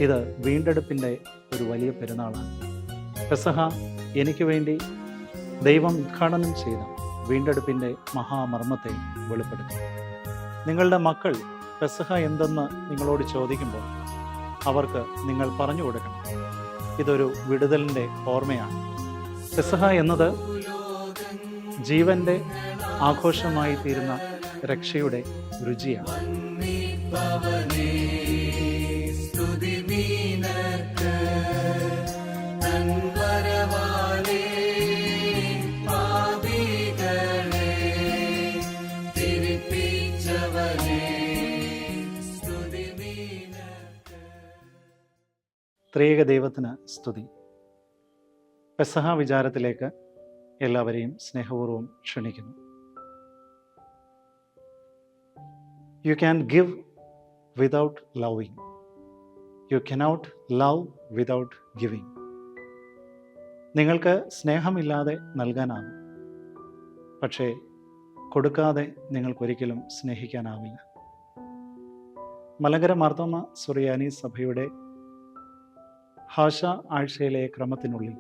ഇത് വീണ്ടെടുപ്പിൻ്റെ ഒരു വലിയ പെരുന്നാളാണ്. പെസഹ എനിക്ക് വേണ്ടി ദൈവം ഉദ്ഘാടനം ചെയ്ത വീണ്ടെടുപ്പിൻ്റെ മഹാമർമ്മത്തെ വെളിപ്പെടുത്തി. നിങ്ങളുടെ മക്കൾ പെസഹ എന്തെന്ന് നിങ്ങളോട് ചോദിക്കുമ്പോൾ അവർക്ക് നിങ്ങൾ പറഞ്ഞു കൊടുക്കണം, ഇതൊരു വിടുതലിൻ്റെ ഓർമ്മയാണ്. പെസഹ എന്നത് ജീവൻ്റെ ആഘോഷമായി തീരുന്ന രക്ഷയുടെ രുചിയാണ്. ത്രിയേക ദൈവത്തിന് സ്തുതി. പെസഹ വിചാരത്തിലേക്ക് എല്ലാവരെയും സ്നേഹപൂർവ്വം ക്ഷണിക്കുന്നു. You can give without loving. You cannot love without giving. നിങ്ങൾക്ക് സ്നേഹമില്ലാതെ നൽകാനാകും, പക്ഷേ കൊടുക്കാതെ നിങ്ങൾക്കൊരിക്കലും സ്നേഹിക്കാനാവില്ല. മലങ്കര മാർത്തോമ സുറിയാനി സഭയുടെ ഭാഷ ആഴ്ചയിലെ ക്രമത്തിനുള്ളിൽ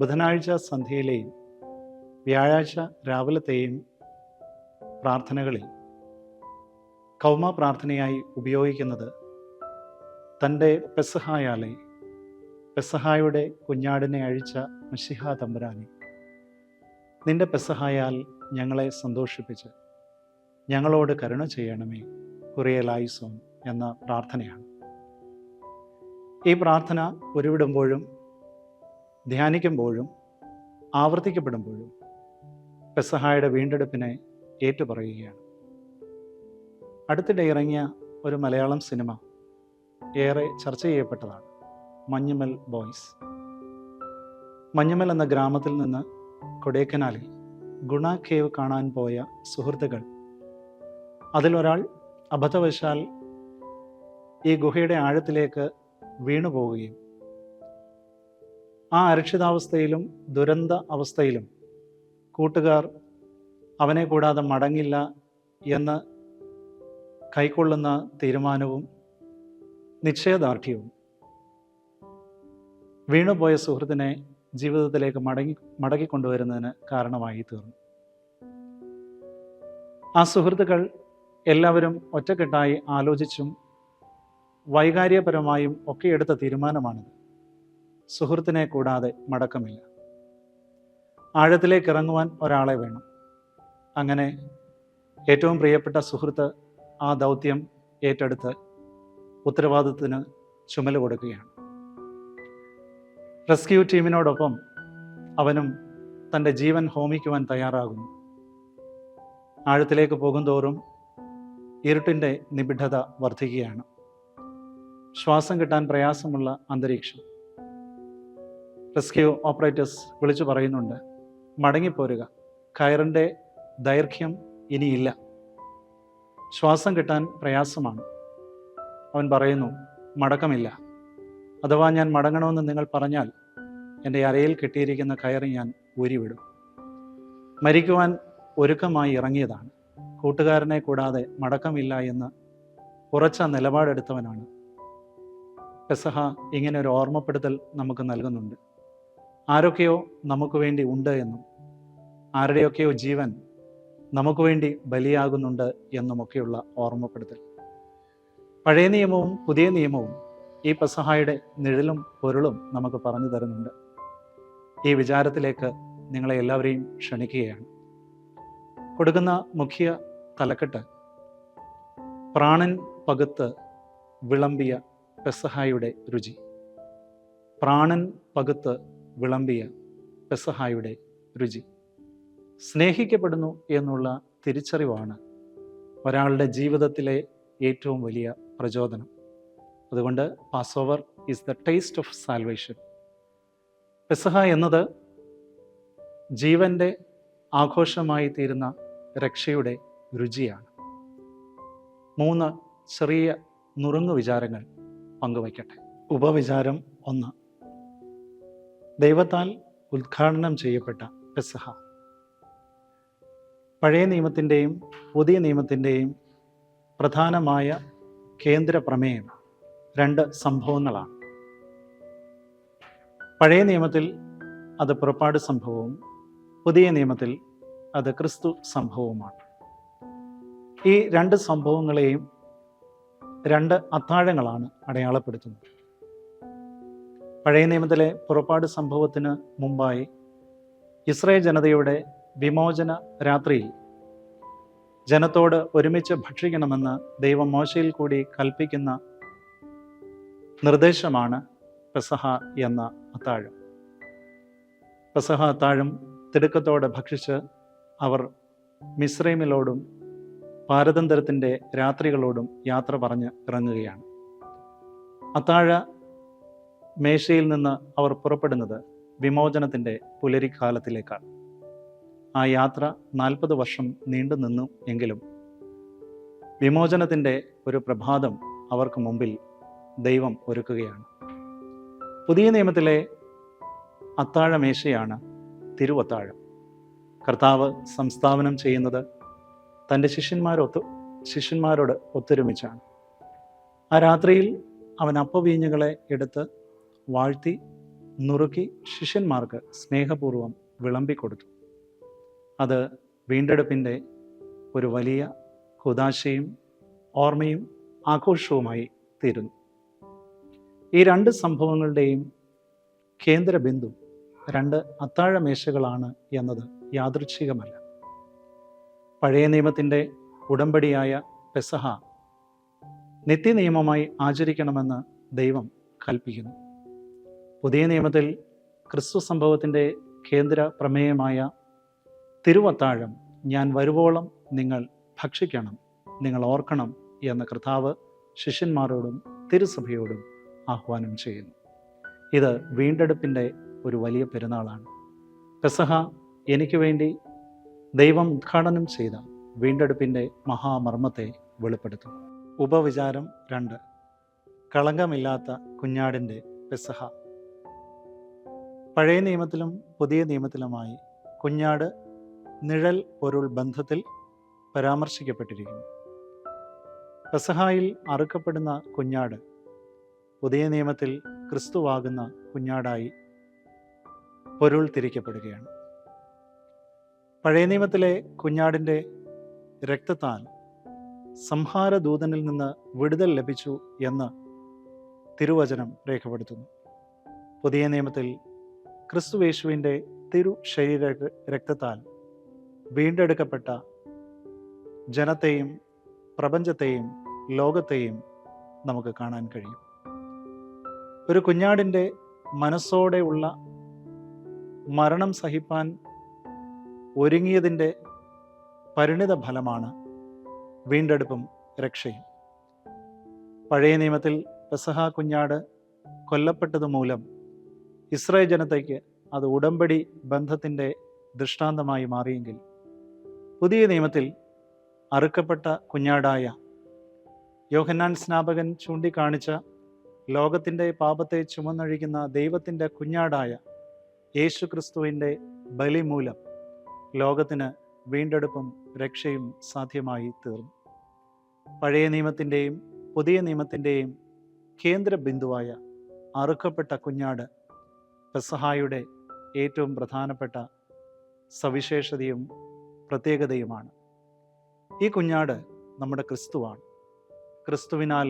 ബുധനാഴ്ച സന്ധ്യയിലെയും വ്യാഴാഴ്ച രാവിലത്തെയും പ്രാർത്ഥനകളിൽ കൗമ പ്രാർത്ഥനയായി ഉപയോഗിക്കുന്നത് തൻ്റെ പെസഹായാലെ പെസഹായുടെ കുഞ്ഞാടിനെ അഴിച്ച മശിഹ തമ്പുരാനെ, നിന്റെ പെസഹായാൽ ഞങ്ങളെ സന്തോഷിപ്പിച്ച് ഞങ്ങളോട് കരുണ ചെയ്യണമേ കുറിയലായിസോൻ എന്ന പ്രാർത്ഥനയാണ്. ഈ പ്രാർത്ഥന ഉരുവിടുമ്പോഴും ധ്യാനിക്കുമ്പോഴും ആവർത്തിക്കപ്പെടുമ്പോഴും പെസഹായുടെ വീണ്ടെടുപ്പിനെ ഏറ്റുപറയുകയാണ്. അടുത്തിടെ ഇറങ്ങിയ ഒരു മലയാളം സിനിമ ഏറെ ചർച്ച ചെയ്യപ്പെട്ടതാണ്, മഞ്ഞുമൽ ബോയ്സ്. മഞ്ഞുമൽ എന്ന ഗ്രാമത്തിൽ നിന്ന് കൊടൈക്കനാലിൽ ഗുണ കേവ് കാണാൻ പോയ സുഹൃത്തുക്കൾ, അതിലൊരാൾ അബദ്ധവശാൽ ഈ ഗുഹയുടെ ആഴത്തിലേക്ക് വീണുപോവുകയും ആ അരക്ഷിതാവസ്ഥയിലും ദുരന്ത അവസ്ഥയിലും കൂട്ടുകാർ അവനെ കൂടാതെ മടങ്ങില്ല എന്ന് കൈക്കൊള്ളുന്ന തീരുമാനവും നിശ്ചയദാർഢ്യവും വീണുപോയ സുഹൃത്തിനെ ജീവിതത്തിലേക്ക് മടക്കിക്കൊണ്ടുവരുന്നതിന് കാരണമായി തീർന്നു. ആ സുഹൃത്തുക്കൾ എല്ലാവരും ഒറ്റക്കെട്ടായി ആലോചിച്ചും വൈകാര്യപരമായും ഒക്കെ എടുത്ത തീരുമാനമാണിത്. സുഹൃത്തിനെ കൂടാതെ മടക്കമില്ല. ആഴത്തിലേക്ക് ഇറങ്ങുവാൻ ഒരാളെ വേണം. അങ്ങനെ ഏറ്റവും പ്രിയപ്പെട്ട സുഹൃത്ത് ആ ദൗത്യം ഏറ്റെടുത്ത് ഉത്തരവാദിത്തത്തിന് ചുമല് കൊടുക്കുകയാണ്. റെസ്ക്യൂ ടീമിനോടൊപ്പം അവനും തൻ്റെ ജീവൻ ഹോമിക്കുവാൻ തയ്യാറാകുന്നു. ആഴത്തിലേക്ക് പോകുന്തോറും ഇരുട്ടിൻ്റെ നിബിഡത വർദ്ധിക്കുകയാണ്. ശ്വാസം കിട്ടാൻ പ്രയാസമുള്ള അന്തരീക്ഷം. റെസ്ക്യൂ ഓപ്പറേറ്റേഴ്സ് വിളിച്ചു പറയുന്നുണ്ട്, മടങ്ങിപ്പോരുക, കയറിൻ്റെ ദൈർഘ്യം ഇനിയില്ല, ശ്വാസം കിട്ടാൻ പ്രയാസമാണ്. അവൻ പറയുന്നു, മടക്കമില്ല. അഥവാ ഞാൻ മടങ്ങണമെന്ന് നിങ്ങൾ പറഞ്ഞാൽ എൻ്റെ അരയിൽ കെട്ടിയിരിക്കുന്ന കയറി ഞാൻ ഊരിവിടും. മരിക്കുവാൻ ഒരുക്കമായി ഇറങ്ങിയതാണ്. കൂട്ടുകാരനെ കൂടാതെ മടക്കമില്ല എന്ന് ഉറച്ച നിലപാടെടുത്തവനാണ്. പെസഹ ഇങ്ങനെ ഒരു ഓർമ്മപ്പെടുത്തൽ നമുക്ക് നൽകുന്നുണ്ട്. ആരൊക്കെയോ നമുക്ക് വേണ്ടി ഉണ്ട് എന്നും ആരുടെയൊക്കെയോ ജീവൻ നമുക്ക് വേണ്ടി ബലിയാകുന്നുണ്ട് എന്നുമൊക്കെയുള്ള ഓർമ്മപ്പെടുത്തൽ. പഴയ നിയമവും പുതിയ നിയമവും ഈ പെസഹായുടെ നിഴലും പൊരുളും നമുക്ക് പറഞ്ഞു തരുന്നുണ്ട്. ഈ വിചാരത്തിലേക്ക് നിങ്ങളെ എല്ലാവരെയും ക്ഷണിക്കുകയാണ്. കൊടുക്കുന്ന മുഖ്യ തലക്കെട്ട് പ്രാണൻ പകുത്ത് വിളമ്പിയ പെസഹായുടെ രുചി. പ്രാണൻ പകുത്ത് വിളമ്പിയ പെസഹായുടെ രുചി. സ്നേഹിക്കപ്പെടുന്നു എന്നുള്ള തിരിച്ചറിവാണ് ഒരാളുടെ ജീവിതത്തിലെ ഏറ്റവും വലിയ പ്രചോദനം. അതുകൊണ്ട് Passover is the taste of salvation. Pesaha എന്നത് ജീവൻ്റെ ആഘോഷമായി തീരുന്ന രക്ഷയുടെ രുചിയാണ്. 3 ചെറിയ നുറുങ്ങു വിചാരങ്ങൾ പങ്കുവയ്ക്കട്ടെ. ഉപവിചാരം 1. ദൈവത്താൽ ഉദ്ഘാടനം ചെയ്യപ്പെട്ട പെസഹ. പഴയ നിയമത്തിൻ്റെയും പുതിയ നിയമത്തിൻ്റെയും പ്രധാനമായ കേന്ദ്ര പ്രമേയം രണ്ട് സംഭവങ്ങളാണ്. പഴയ നിയമത്തിൽ അത് പുറപ്പാട് സംഭവവും പുതിയ നിയമത്തിൽ അത് ക്രിസ്തു സംഭവവുമാണ്. ഈ രണ്ട് സംഭവങ്ങളെയും രണ്ട് അത്താഴങ്ങളാണ് അടയാളപ്പെടുത്തുന്നത്. പഴയ നിയമത്തിലെ പുറപ്പാട് സംഭവത്തിന് മുമ്പായി ഇസ്രായേൽ ജനതയുടെ വിമോചന രാത്രിയിൽ ജനത്തോട് ഒരുമിച്ച് ഭക്ഷിക്കണമെന്ന് ദൈവം മോശയിൽ കൂടി കൽപ്പിക്കുന്ന നിർദ്ദേശമാണ് പെസഹ എന്ന അത്താഴം. പെസഹ അത്താഴം തിടുക്കത്തോടെ ഭക്ഷിച്ച് അവർ മിസ്രൈമിലോടും പാരതന്ത്ര്യത്തിൻ്റെ രാത്രികളോടും യാത്ര പറഞ്ഞ് ഇറങ്ങുകയാണ്. അത്താഴ മേശയിൽ നിന്ന് അവർ പുറപ്പെടുന്നത് വിമോചനത്തിൻ്റെ പുലരിക്കാലത്തിലേക്കാണ്. ആ യാത്ര 40 വർഷം നീണ്ടു നിന്നു എങ്കിലും വിമോചനത്തിൻ്റെ ഒരു പ്രഭാതം അവർക്ക് മുമ്പിൽ ദൈവം ഒരുക്കുകയാണ്. പുതിയ നിയമത്തിലെ അത്താഴമേശയാണ് തിരുവത്താഴം. കർത്താവ് സംസ്ഥാപനം ചെയ്യുന്നത് തൻ്റെ ശിഷ്യന്മാരോട് ഒത്തൊരുമിച്ചാണ്. ആ രാത്രിയിൽ അവൻ അപ്പവീഞ്ഞുകളെ എടുത്ത് വാഴ്ത്തി നുറുക്കി ശിഷ്യന്മാർക്ക് സ്നേഹപൂർവ്വം വിളമ്പിക്കൊടുത്തു. അത് വീണ്ടെടുപ്പിൻ്റെ ഒരു വലിയ ഹുദാശയും ഓർമ്മയും ആഘോഷവുമായി തീരുന്നു. ഈ രണ്ട് സംഭവങ്ങളുടെയും കേന്ദ്ര ബിന്ദു രണ്ട് അത്താഴമേശകളാണ് എന്നത് യാദൃച്ഛികമല്ല. പഴയ നിയമത്തിൻ്റെ ഉടമ്പടിയായ പെസഹ നിത്യനിയമമായി ആചരിക്കണമെന്ന് ദൈവം കൽപ്പിക്കുന്നു. പുതിയ നിയമത്തിൽ ക്രിസ്തു സംഭവത്തിൻ്റെ കേന്ദ്ര പ്രമേയമായ തിരുവത്താഴം ഞാൻ വരുവോളം നിങ്ങൾ ഭക്ഷിക്കണം, നിങ്ങൾ ഓർക്കണം എന്ന് കർത്താവ് ശിഷ്യന്മാരോടും തിരുസഭയോടും ആഹ്വാനം ചെയ്യുന്നു. ഇത് വീണ്ടെടുപ്പിൻ്റെ ഒരു വലിയ പെരുന്നാളാണ്. പെസഹ എനിക്ക് വേണ്ടി ദൈവം ഉദ്ഘാടനം ചെയ്ത വീണ്ടെടുപ്പിൻ്റെ മഹാമർമ്മത്തെ വെളിപ്പെടുത്തും. ഉപവിചാരം 2. കളങ്കമില്ലാത്ത കുഞ്ഞാടിൻ്റെ പെസഹ. പഴയ നിയമത്തിലും പുതിയ നിയമത്തിലുമായി കുഞ്ഞാട് നിഴൽ പൊരുൾ ബന്ധത്തിൽ പരാമർശിക്കപ്പെട്ടിരിക്കുന്നു. പെസഹായിൽ അറുക്കപ്പെടുന്ന കുഞ്ഞാട് പുതിയ നിയമത്തിൽ ക്രിസ്തുവാകുന്ന കുഞ്ഞാടായി പൊരുൾ തിരിക്കപ്പെടുകയാണ്. പഴയ നിയമത്തിലെ കുഞ്ഞാടിൻ്റെ രക്തത്താൽ സംഹാരദൂതനിൽ നിന്ന് വിടുതൽ ലഭിച്ചു എന്ന് തിരുവചനം രേഖപ്പെടുത്തുന്നു. പുതിയ നിയമത്തിൽ ക്രിസ്തുയേശുവിൻ്റെ തിരു ശരീര രക്തത്താൽ വീണ്ടെടുക്കപ്പെട്ട ജനത്തെയും പ്രപഞ്ചത്തെയും ലോകത്തെയും നമുക്ക് കാണാൻ കഴിയും. ഒരു കുഞ്ഞാടിൻ്റെ മനസ്സോടെ ഉള്ള മരണം സഹിപ്പാൻ ഒരുങ്ങിയതിൻ്റെ പരിണിത ഫലമാണ് വീണ്ടെടുപ്പും രക്ഷയും. പഴയ നിയമത്തിൽ പെസഹ കുഞ്ഞാട് കൊല്ലപ്പെട്ടത് മൂലം ഇസ്രായേൽ ജനതയ്ക്ക് അത് ഉടമ്പടി ബന്ധത്തിൻ്റെ ദൃഷ്ടാന്തമായി മാറിയെങ്കിൽ പുതിയ നിയമത്തിൽ അറുക്കപ്പെട്ട കുഞ്ഞാടായ യോഹന്നാൻ സ്നാപകൻ ചൂണ്ടിക്കാണിച്ച ലോകത്തിൻ്റെ പാപത്തെ ചുമന്നൊഴിക്കുന്ന ദൈവത്തിൻ്റെ കുഞ്ഞാടായ യേശു ക്രിസ്തുവിൻ്റെ ബലി മൂലം ലോകത്തിന് വീണ്ടെടുപ്പും രക്ഷയും സാധ്യമായി തീർന്നു. പഴയ നിയമത്തിൻ്റെയും പുതിയ നിയമത്തിൻ്റെയും കേന്ദ്ര ബിന്ദുവായ അറുക്കപ്പെട്ട കുഞ്ഞാട് പെസഹായുടെ ഏറ്റവും പ്രധാനപ്പെട്ട സവിശേഷതയും പ്രത്യേകതയുമാണ്. ഈ കുഞ്ഞാട് നമ്മുടെ ക്രിസ്തുവാണ്. ക്രിസ്തുവിനാൽ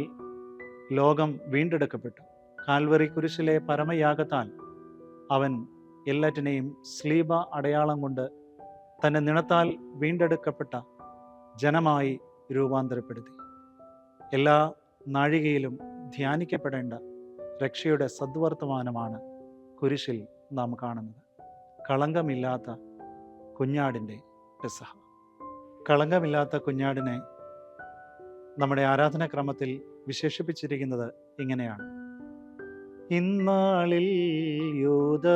ലോകം വീണ്ടെടുക്കപ്പെട്ടു. കാൽവറി കുരിശിലെ പരമയാഗത്താൽ അവൻ എല്ലാറ്റിനെയും സ്ലീബ അടയാളം കൊണ്ട് തൻ്റെ നിണത്താൽ വീണ്ടെടുക്കപ്പെട്ട ജനമായി രൂപാന്തരപ്പെടുത്തി. എല്ലാ നാഴികയിലും ധ്യാനിക്കപ്പെടേണ്ട രക്ഷയുടെ സദ്വർത്തമാനമാണ് കുരിശിൽ നാം കാണുന്നത്. കളങ്കമില്ലാത്ത കുഞ്ഞാടിൻ്റെ പെസഹ. കളങ്കമില്ലാത്ത കുഞ്ഞാടിനെ നമ്മുടെ ആരാധനാക്രമത്തിൽ വിശേഷിപ്പിച്ചിരിക്കുന്നത് ഇങ്ങനെയാണ്: ഇന്നാളിൽ യൂദ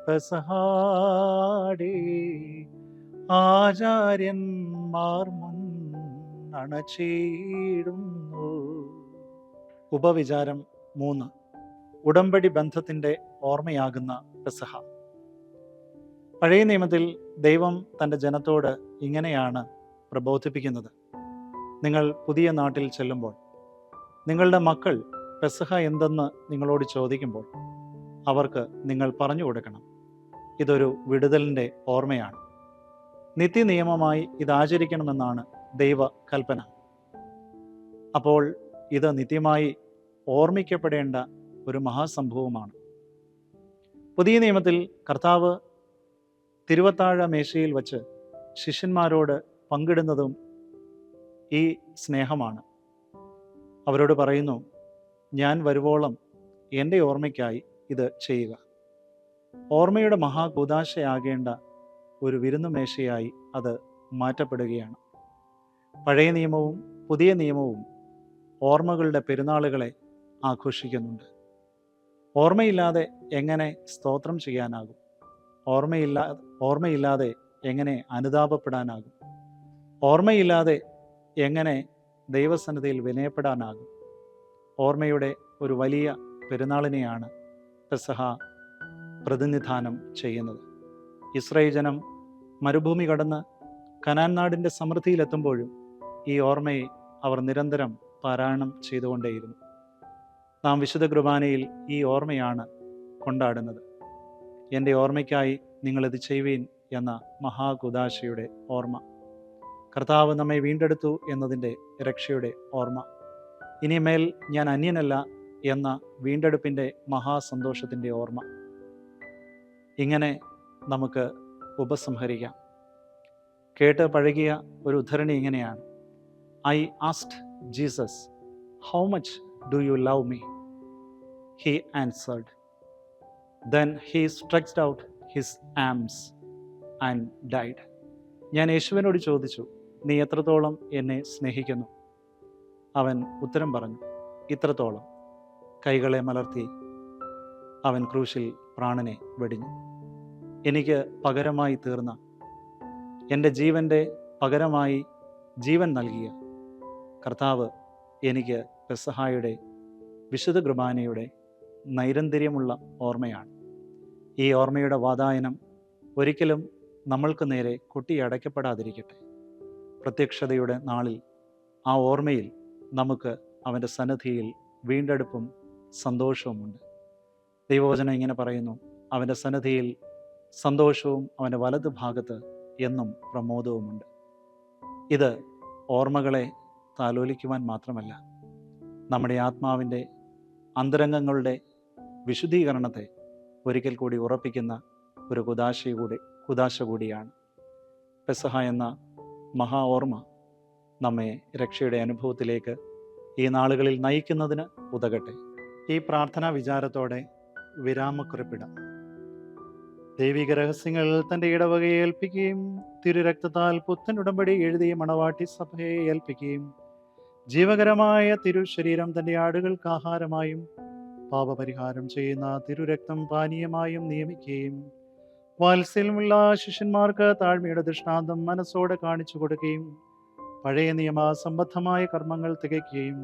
പെസഹാടി ആചാര്യന്മാർ മുൻ അണച്ചിടുന്നു. ഉപവിചാരം 3. ഉടമ്പടി ബന്ധത്തിൻ്റെ ഓർമ്മയാകുന്ന പെസഹ. പഴയ നിയമത്തിൽ ദൈവം തൻ്റെ ജനത്തോട് ഇങ്ങനെയാണ് പ്രബോധിപ്പിക്കുന്നത്: നിങ്ങൾ പുതിയ നാട്ടിൽ ചെല്ലുമ്പോൾ നിങ്ങളുടെ മക്കൾ പെസഹ എന്തെന്ന് നിങ്ങളോട് ചോദിക്കുമ്പോൾ അവർക്ക് നിങ്ങൾ പറഞ്ഞു കൊടുക്കണം, ഇതൊരു വിടുതലിൻ്റെ ഓർമ്മയാണ്. നിത്യനിയമമായി ഇത് ആചരിക്കണമെന്നാണ് ദൈവ കൽപ്പന. അപ്പോൾ ഇത് നിത്യമായി ഓർമ്മിക്കപ്പെടേണ്ട ഒരു മഹാസംഭവമാണ്. പുതിയ നിയമത്തിൽ കർത്താവ് തിരുവത്താഴ മേശയിൽ വച്ച് ശിഷ്യന്മാരോട് പങ്കിടുന്നതും ഈ സ്നേഹമാണ്. അവരോട് പറയുന്നു, ഞാൻ വരുവോളം എൻ്റെ ഓർമ്മയ്ക്കായി ഇത് ചെയ്യുക. ഓർമ്മയുടെ മഹാകൂദാശയാകേണ്ട ഒരു വിരുന്നുമേശയായി അത് മാറ്റപ്പെടുകയാണ്. പഴയ നിയമവും പുതിയ നിയമവും ഓർമ്മകളുടെ പെരുന്നാളുകളെ ആഘോഷിക്കുന്നുണ്ട്. ഓർമ്മയില്ലാതെ എങ്ങനെ സ്തോത്രം ചെയ്യാനാകും? ഓർമ്മയില്ലാതെ എങ്ങനെ അനുതാപപ്പെടാനാകും? ഓർമ്മയില്ലാതെ എങ്ങനെ ദൈവസന്നിധിയിൽ വിനയപ്പെടാനാകും? ഓർമ്മയുടെ ഒരു വലിയ പെരുന്നാളിനെയാണ് പെസഹ പ്രതിനിധാനം ചെയ്യുന്നത്. ഇസ്രായേൽ ജനം മരുഭൂമി കടന്ന് കനാൻ നാടിൻ്റെ സമൃദ്ധിയിലെത്തുമ്പോഴും ഈ ഓർമ്മയെ അവർ നിരന്തരം പാരായണം ചെയ്തുകൊണ്ടേയിരുന്നു. നാം വിശുദ്ധ കുർബാനയിൽ ഈ ഓർമ്മയാണ് കൊണ്ടാടുന്നത്. എൻ്റെ ഓർമ്മയ്ക്കായി നിങ്ങളിത് ചെയ്യുവീൻ എന്ന മഹാകുദാശയുടെ ഓർമ്മ. കർത്താവ് നമ്മെ വീണ്ടെടുത്തു എന്നതിൻ്റെ രക്ഷയുടെ ഓർമ്മ. ഇനിമേൽ ഞാൻ അന്യനല്ല എന്ന വീണ്ടെടുപ്പിൻ്റെ മഹാസന്തോഷത്തിൻ്റെ ഓർമ്മ. ഇങ്ങനെ നമുക്ക് ഉപസംഹരിക്കാം. കേട്ട് പഴകിയ ഒരു ഉദ്ധരണി ഇങ്ങനെയാണ്: I asked Jesus, how much do you love me? He answered, then he stretched out his arms and died. ഞാൻ യേശുവിനോട് ചോദിച്ചു, നീ എത്രത്തോളം എന്നെ സ്നേഹിക്കുന്നു? അവൻ ഉത്തരം പറഞ്ഞു, ഇത്രത്തോളം. കൈകളെ മലർത്തി അവൻ ക്രൂശിൽ പ്രാണനെ വെടിഞ്ഞു. എനിക്ക് പകരമായി തീർന്ന, എൻ്റെ ജീവൻ്റെ പകരമായി ജീവൻ നൽകിയ കർത്താവ് എനിക്ക് പെസഹായുടെ വിശുദ്ധ കുർബാനയുടെ നൈരന്തര്യമുള്ള ഓർമ്മയാണ്. ഈ ഓർമ്മയുടെ വാതായനം ഒരിക്കലും നമ്മൾക്ക് നേരെ കൊട്ടിയടയ്ക്കപ്പെടാതിരിക്കട്ടെ. പ്രത്യക്ഷതയുടെ നാളിൽ ആ ഓർമ്മയിൽ നമുക്ക് അവൻ്റെ സന്നിധിയിൽ വീണ്ടെടുപ്പും സന്തോഷവുമുണ്ട്. ദൈവവചനം ഇങ്ങനെ പറയുന്നു, അവൻ്റെ സന്നിധിയിൽ സന്തോഷവും അവൻ്റെ വലതു ഭാഗത്ത് എന്നും പ്രമോദവുമുണ്ട്. ഇത് ഓർമ്മകളെ താലോലിക്കുവാൻ മാത്രമല്ല, നമ്മുടെ ആത്മാവിൻ്റെ അന്തരംഗങ്ങളുടെ വിശുദ്ധീകരണത്തെ ഒരിക്കൽ കൂടി ഉറപ്പിക്കുന്ന ഒരു കുദാശ കൂടിയാണ്. പെസഹ എന്ന മഹാ ഓർമ്മ നമ്മെ രക്ഷയുടെ അനുഭവത്തിലേക്ക് ഈ നാളുകളിൽ നയിക്കുന്നതിന് ഉതകട്ടെ. ഈ പ്രാർത്ഥനാ വിചാരത്തോടെ വിരാമക്കുറിപ്പിടാം. ദൈവിക രഹസ്യങ്ങൾ തൻ്റെ ഇടവകയെ ഏൽപ്പിക്കുകയും തിരുരക്തത്താൽ പുത്തൻ ഉടമ്പടി എഴുതിയ മണവാട്ടി സഭയെ ഏൽപ്പിക്കുകയും ജീവകരമായ തിരുശരീരം തൻ്റെ ആടുകൾക്ക് ആഹാരമായും പാപപരിഹാരം ചെയ്യുന്ന തിരുരക്തം പാനീയമായും നിയമിക്കുകയും വാത്സല്യമുള്ള ശിഷ്യന്മാർക്ക് താഴ്മയുടെ ദൃഷ്ടാന്തം മനസ്സോടെ കാണിച്ചു കൊടുക്കുകയും പഴയ നിയമ സംബദ്ധമായ കർമ്മങ്ങൾ തികയ്ക്കുകയും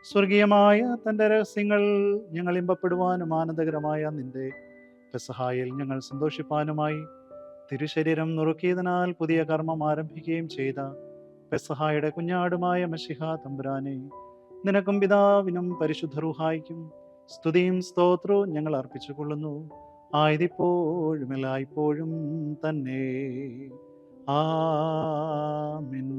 സ്വർഗീയമായ തൻ്റെ രഹസ്യങ്ങൾ ഞങ്ങൾ ഇമ്പപ്പെടുവാനും ആനന്ദകരമായ നിന്റെ പെസഹായിൽ ഞങ്ങൾ സന്തോഷിപ്പാനുമായി തിരുശരീരം നുറുക്കിയതിനാൽ പുതിയ കർമ്മം ആരംഭിക്കുകയും ചെയ്ത പെസഹായുടെ കുഞ്ഞാടുമായ മശിഹ തമ്പുരാനെ, നിനക്കും പിതാവിനും പരിശുദ്ധ റൂഹായിക്കും സ്തുതിയും സ്തോത്രവും ഞങ്ങൾ അർപ്പിച്ചുകൊള്ളുന്നു, ആയതിപ്പോഴും എല്ലായ്പ്പോഴും തന്നെ. ആമേൻ.